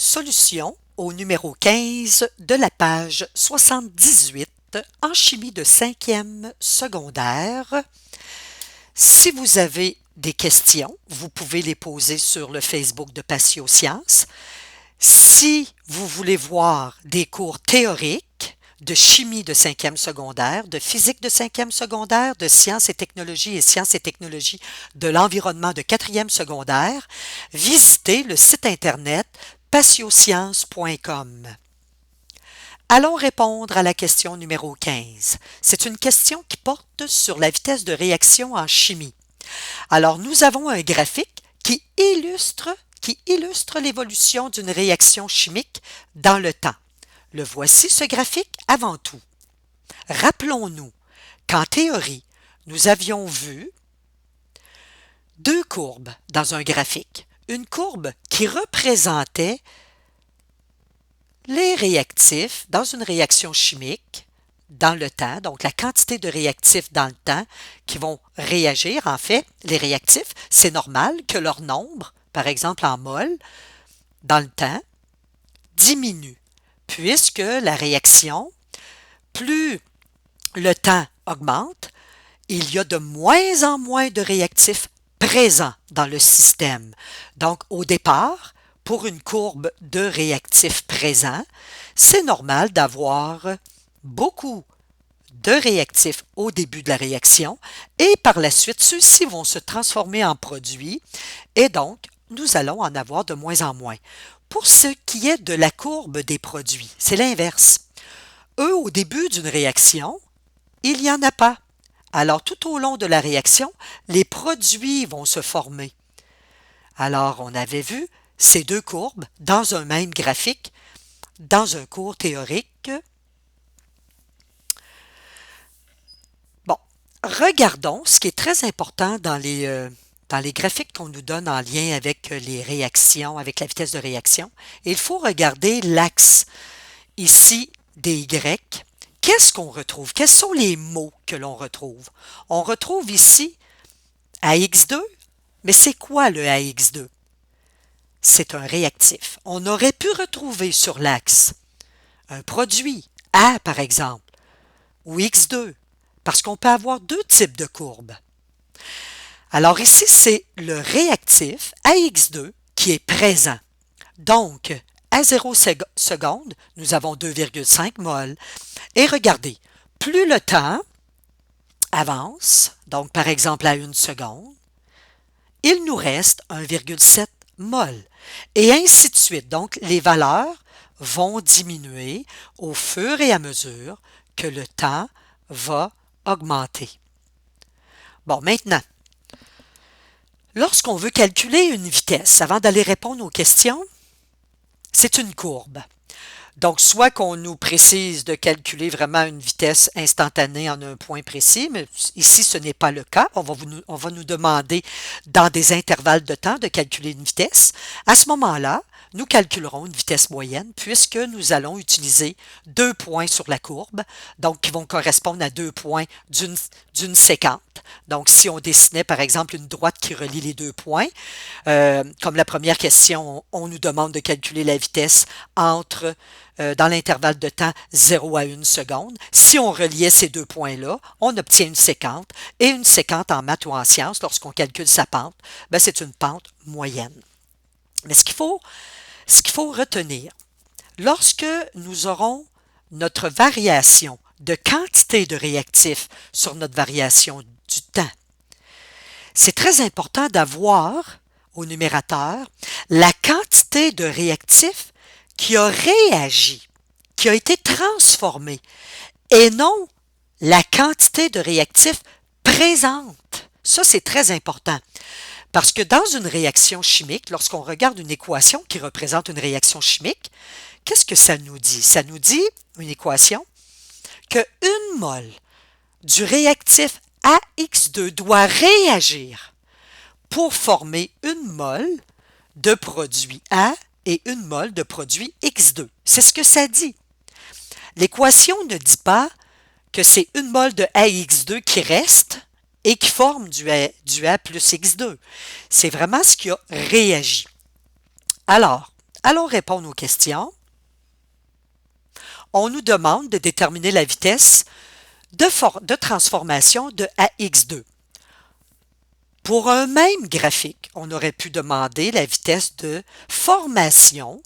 Solution au numéro 15 de la page 78 en chimie de 5e secondaire. Si vous avez des questions, vous pouvez les poser sur le Facebook de Patiosciences. Si vous voulez voir des cours théoriques de chimie de 5e secondaire, de physique de 5e secondaire, de sciences et technologies de l'environnement de 4e secondaire, visitez le site internet patiosciences.com. Allons répondre à la question numéro 15. C'est une question qui porte sur la vitesse de réaction en chimie. Alors, nous avons un graphique qui illustre l'évolution d'une réaction chimique dans le temps. Le voici, ce graphique, avant tout. Rappelons-nous qu'en théorie, nous avions vu deux courbes dans un graphique. Une courbe qui représentait les réactifs dans une réaction chimique dans le temps, donc la quantité de réactifs dans le temps qui vont réagir. En fait, les réactifs, c'est normal que leur nombre, par exemple en mol, dans le temps, diminue, puisque la réaction, plus le temps augmente, il y a de moins en moins de réactifs présents dans le système. Donc, au départ, pour une courbe de réactifs présents, c'est normal d'avoir beaucoup de réactifs au début de la réaction et par la suite, ceux-ci vont se transformer en produits et donc, nous allons en avoir de moins en moins. Pour ce qui est de la courbe des produits, c'est l'inverse. Eux, au début d'une réaction, il n'y en a pas. Alors, tout au long de la réaction, les produits vont se former. Alors, on avait vu ces deux courbes dans un même graphique, dans un cours théorique. Bon, regardons ce qui est très important dans les graphiques qu'on nous donne en lien avec les réactions, avec la vitesse de réaction. Il faut regarder l'axe ici des Y. Qu'est-ce qu'on retrouve? Quels sont les mots que l'on retrouve? On retrouve ici AX2, mais c'est quoi le AX2? C'est un réactif. On aurait pu retrouver sur l'axe un produit, A par exemple, ou X2, parce qu'on peut avoir deux types de courbes. Alors ici, c'est le réactif AX2 qui est présent. Donc, à 0 secondes, nous avons 2,5 mol. Et regardez, plus le temps avance, donc par exemple à 1 seconde, il nous reste 1,7 mol. Et ainsi de suite. Donc, les valeurs vont diminuer au fur et à mesure que le temps va augmenter. Bon, maintenant, lorsqu'on veut calculer une vitesse, avant d'aller répondre aux questions, c'est une courbe. Donc, soit qu'on nous précise de calculer vraiment une vitesse instantanée en un point précis, mais ici, ce n'est pas le cas. On va nous demander, dans des intervalles de temps, de calculer une vitesse. À ce moment-là, nous calculerons une vitesse moyenne puisque nous allons utiliser deux points sur la courbe, donc qui vont correspondre à deux points d'une séquente. Donc, si on dessinait, par exemple, une droite qui relie les deux points, comme la première question, on nous demande de calculer la vitesse dans l'intervalle de temps 0 à 1 seconde. Si on reliait ces deux points-là, on obtient une séquente. Et une séquente en maths ou en sciences, lorsqu'on calcule sa pente, c'est une pente moyenne. Mais ce qu'il faut retenir, lorsque nous aurons notre variation de quantité de réactifs sur notre variation du temps, c'est très important d'avoir au numérateur la quantité de réactifs qui a réagi, qui a été transformé, et non la quantité de réactifs présente. Ça, c'est très important. Parce que dans une réaction chimique, lorsqu'on regarde une équation qui représente une réaction chimique, qu'est-ce que ça nous dit? Ça nous dit, une équation, que 1 mol du réactif AX2 doit réagir pour former 1 mol de produit A et 1 mol de produit X2. C'est ce que ça dit. L'équation ne dit pas que c'est 1 mol de AX2 qui reste et qui forme du A plus X2. C'est vraiment ce qui a réagi. Alors, Allons répondre aux questions. On nous demande de déterminer la vitesse de transformation de AX2. Pour un même graphique, on aurait pu demander la vitesse de formation,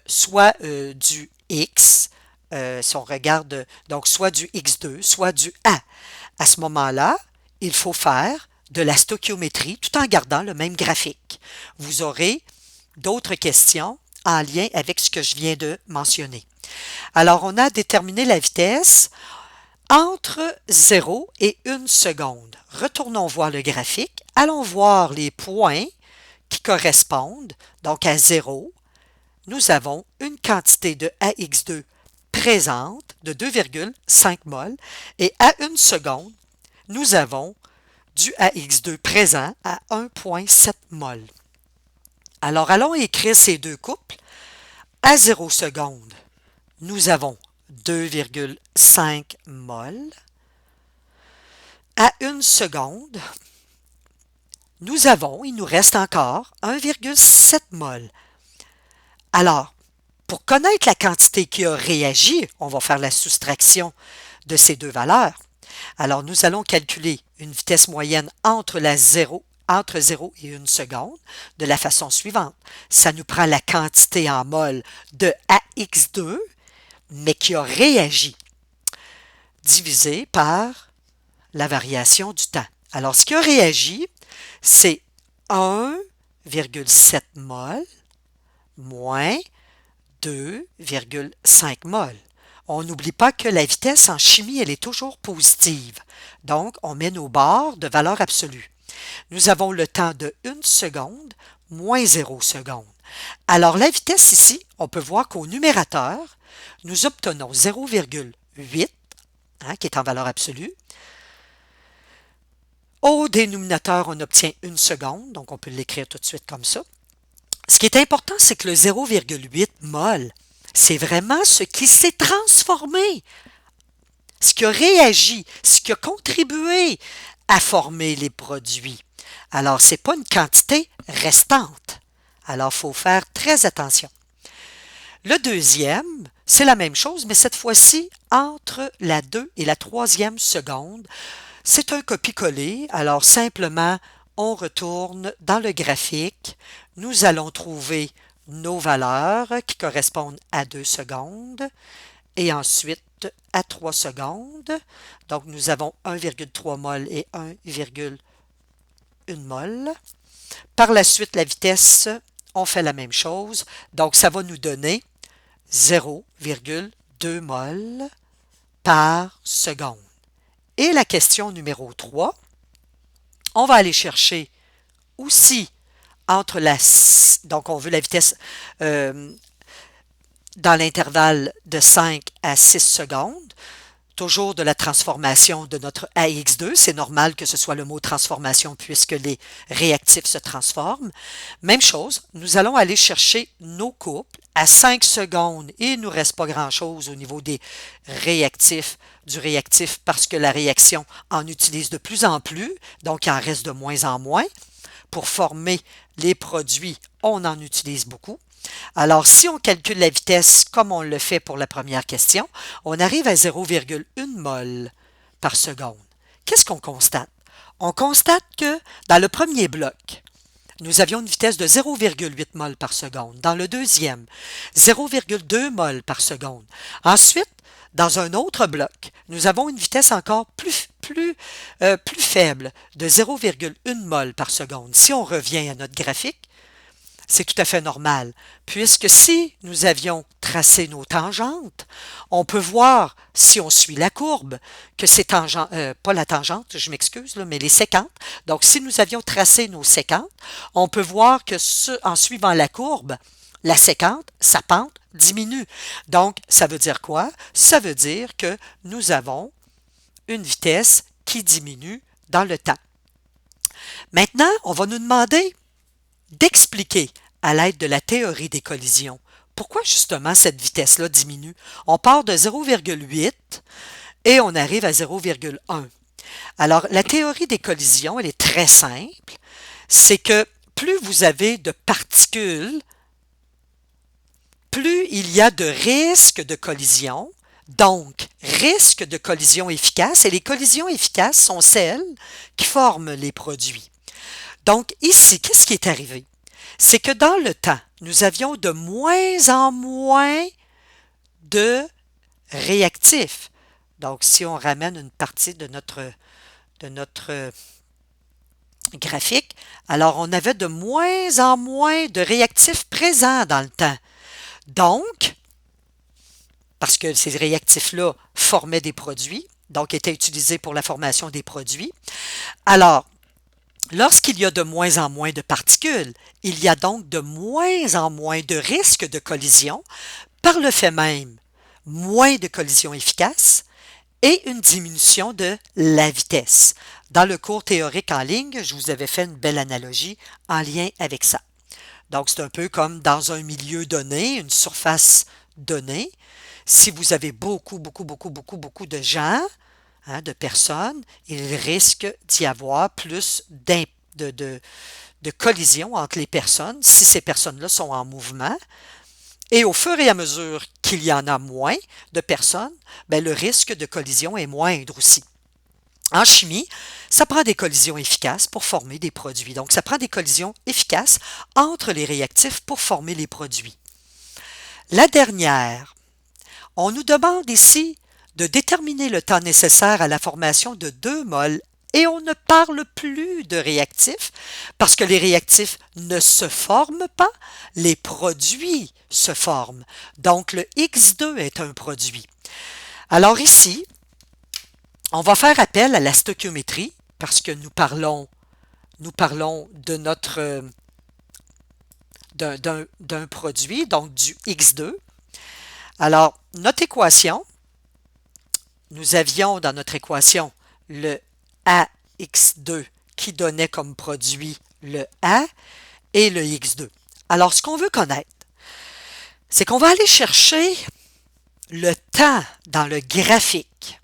soit du X, si on regarde, donc soit du X2, soit du A. À ce moment-là, il faut faire de la stoichiométrie tout en gardant le même graphique. Vous aurez d'autres questions en lien avec ce que je viens de mentionner. Alors, on a déterminé la vitesse entre 0 et 1 seconde. Retournons voir le graphique. Allons voir les points qui correspondent. Donc, à 0, nous avons une quantité de AX2 présente de 2,5 mol et à 1 seconde, nous avons du AX2 présent à 1,7 mol. Alors, allons écrire ces deux couples. À 0 seconde, nous avons 2,5 mol. À 1 seconde, il nous reste encore 1,7 mol. Alors, pour connaître la quantité qui a réagi, on va faire la soustraction de ces deux valeurs. Alors, nous allons calculer une vitesse moyenne entre 0 et 1 seconde de la façon suivante. Ça nous prend la quantité en mol de AX2, mais qui a réagi, divisé par la variation du temps. Alors, ce qui a réagi, c'est 1,7 mol moins 2,5 mol. On n'oublie pas que la vitesse en chimie, elle est toujours positive. Donc, on met nos barres de valeur absolue. Nous avons le temps de 1 seconde moins 0 seconde. Alors, la vitesse ici, on peut voir qu'au numérateur, nous obtenons 0,8, qui est en valeur absolue. Au dénominateur, on obtient 1 seconde, donc on peut l'écrire tout de suite comme ça. Ce qui est important, c'est que le 0,8 mol, c'est vraiment ce qui s'est transformé, ce qui a réagi, ce qui a contribué à former les produits. Alors, ce n'est pas une quantité restante. Alors, il faut faire très attention. Le deuxième, c'est la même chose, mais cette fois-ci, entre la 2 et la 3e seconde, c'est un copier-coller. Alors, simplement, on retourne dans le graphique. Nous allons trouver nos valeurs qui correspondent à 2 secondes et ensuite à 3 secondes. Donc, nous avons 1,3 mol et 1,1 mol. Par la suite, la vitesse, on fait la même chose. Donc, ça va nous donner 0,2 mol par seconde. Et la question numéro 3, on va aller chercher aussi entre donc on veut la vitesse dans l'intervalle de 5 à 6 secondes, toujours de la transformation de notre AX2. C'est normal que ce soit le mot transformation puisque les réactifs se transforment. Même chose, nous allons aller chercher nos couples à 5 secondes et il ne nous reste pas grand-chose au niveau des réactifs, du réactif parce que la réaction en utilise de plus en plus, donc il en reste de moins en moins. Pour former les produits, on en utilise beaucoup. Alors, si on calcule la vitesse comme on le fait pour la première question, on arrive à 0,1 mol par seconde. Qu'est-ce qu'on constate? On constate que dans le premier bloc, nous avions une vitesse de 0,8 mol par seconde. Dans le deuxième, 0,2 mol par seconde. Ensuite, dans un autre bloc, nous avons une vitesse encore plus faible de 0,1 mol par seconde. Si on revient à notre graphique, c'est tout à fait normal, puisque si nous avions tracé nos tangentes, on peut voir, si on suit la courbe, que ces tangentes, pas la tangente, je m'excuse, mais les séquentes. Donc, si nous avions tracé nos séquentes, on peut voir que en suivant la courbe, la séquente, sa pente diminue. Donc, ça veut dire quoi? Ça veut dire que nous avons une vitesse qui diminue dans le temps. Maintenant, on va nous demander d'expliquer à l'aide de la théorie des collisions pourquoi justement cette vitesse-là diminue. On part de 0,8 et on arrive à 0,1. Alors, la théorie des collisions, elle est très simple. C'est que plus vous avez de particules plus il y a de risques de collision, donc risque de collision efficace, et les collisions efficaces sont celles qui forment les produits. Donc ici, qu'est-ce qui est arrivé? C'est que dans le temps, nous avions de moins en moins de réactifs. Donc, si on ramène une partie de notre graphique, alors on avait de moins en moins de réactifs présents dans le temps. Donc, parce que ces réactifs-là formaient des produits, donc étaient utilisés pour la formation des produits. Alors, lorsqu'il y a de moins en moins de particules, il y a donc de moins en moins de risques de collision, par le fait même, moins de collisions efficaces et une diminution de la vitesse. Dans le cours théorique en ligne, je vous avais fait une belle analogie en lien avec ça. Donc, c'est un peu comme dans un milieu donné, une surface donnée. Si vous avez beaucoup de gens, de personnes, il risque d'y avoir plus de collisions entre les personnes si ces personnes-là sont en mouvement. Et au fur et à mesure qu'il y en a moins de personnes, bien, le risque de collision est moindre aussi. En chimie, ça prend des collisions efficaces pour former des produits. Donc, ça prend des collisions efficaces entre les réactifs pour former les produits. La dernière, on nous demande ici de déterminer le temps nécessaire à la formation de 2 moles et on ne parle plus de réactifs parce que les réactifs ne se forment pas, les produits se forment. Donc, le X2 est un produit. Alors ici, on va faire appel à la stoichiométrie parce que nous parlons de notre d'un produit, donc du X2. Alors, notre équation, nous avions dans notre équation le AX2 qui donnait comme produit le A et le X2. Alors, ce qu'on veut connaître, c'est qu'on va aller chercher le temps dans le graphique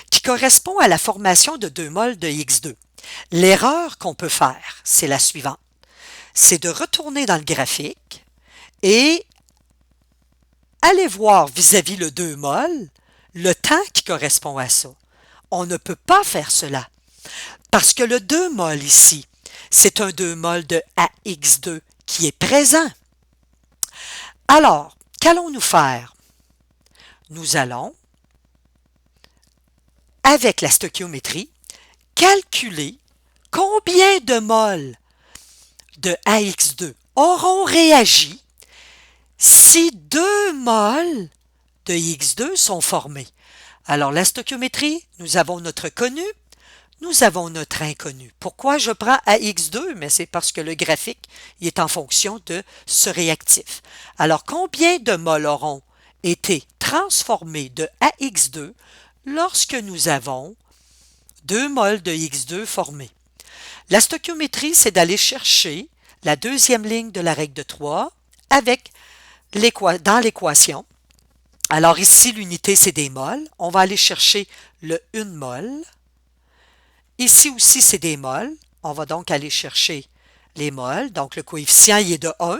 qui correspond à la formation de 2 moles de X2. L'erreur qu'on peut faire, c'est la suivante. C'est de retourner dans le graphique et aller voir vis-à-vis le 2 moles le temps qui correspond à ça. On ne peut pas faire cela parce que le 2 moles ici, c'est un 2 moles de AX2 qui est présent. Alors, qu'allons-nous faire? Nous allons, avec la stoichiométrie, calculer combien de moles de AX2 auront réagi si 2 moles de X2 sont formés. Alors, la stoichiométrie, nous avons notre connu, nous avons notre inconnu. Pourquoi je prends AX2? Mais c'est parce que le graphique il est en fonction de ce réactif. Alors, combien de moles auront été transformés de AX2 lorsque nous avons 2 moles de X2 formés? La stoichiométrie, c'est d'aller chercher la deuxième ligne de la règle de 3 avec dans l'équation. Alors ici, l'unité, c'est des moles. On va aller chercher le 1 mol. Ici aussi, c'est des moles. On va donc aller chercher les moles. Donc, le coefficient il est de 1.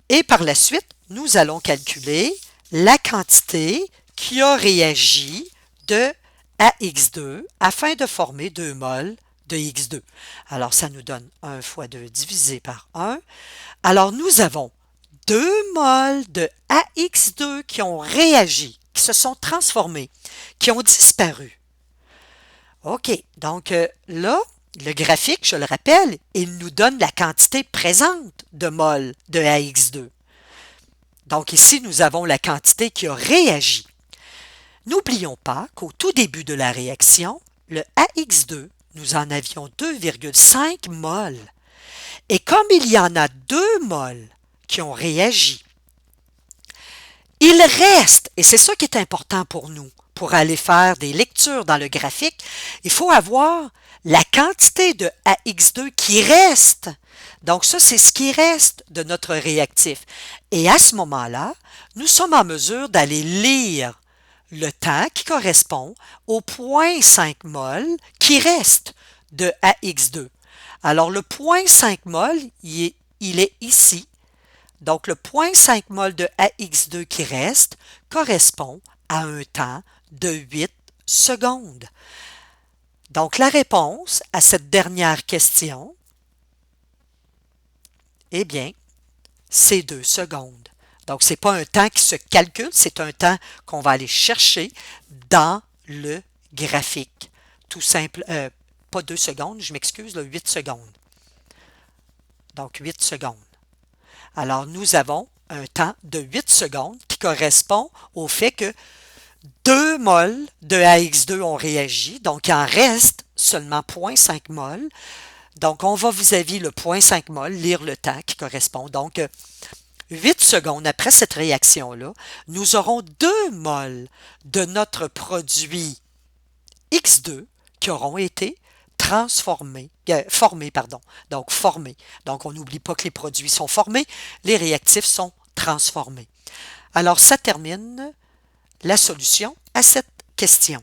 Et par la suite, nous allons calculer la quantité qui a réagi de AX2 afin de former 2 moles de X2. Alors, ça nous donne 1 fois 2 divisé par 1. Alors, nous avons 2 moles de AX2 qui ont réagi, qui se sont transformés, qui ont disparu. OK, donc là, le graphique, je le rappelle, il nous donne la quantité présente de moles de AX2. Donc ici, nous avons la quantité qui a réagi. N'oublions pas qu'au tout début de la réaction, le AX2, nous en avions 2,5 moles. Et comme il y en a 2 moles qui ont réagi, il reste, et c'est ça qui est important pour nous, pour aller faire des lectures dans le graphique, il faut avoir la quantité de AX2 qui reste. Donc ça, c'est ce qui reste de notre réactif. Et à ce moment-là, nous sommes en mesure d'aller lire le temps qui correspond au 0,5 mol qui reste de AX2. Alors le 0,5 mol, il est ici, Donc, le 0,5 mol de AX2 qui reste correspond à un temps de 8 secondes. Donc, la réponse à cette dernière question, eh bien, c'est 2 secondes. Donc, ce n'est pas un temps qui se calcule, c'est un temps qu'on va aller chercher dans le graphique. Tout simple, pas 2 secondes, je m'excuse, 8 secondes. Donc, 8 secondes. Alors, nous avons un temps de 8 secondes qui correspond au fait que 2 mols de AX2 ont réagi, donc il en reste seulement 0,5 mol. Donc, on va vis-à-vis le 0,5 mol lire le temps qui correspond. Donc, 8 secondes après cette réaction-là, nous aurons 2 mols de notre produit X2 qui auront été formés. Donc, on n'oublie pas que les produits sont formés, les réactifs sont transformés. Alors, ça termine la solution à cette question.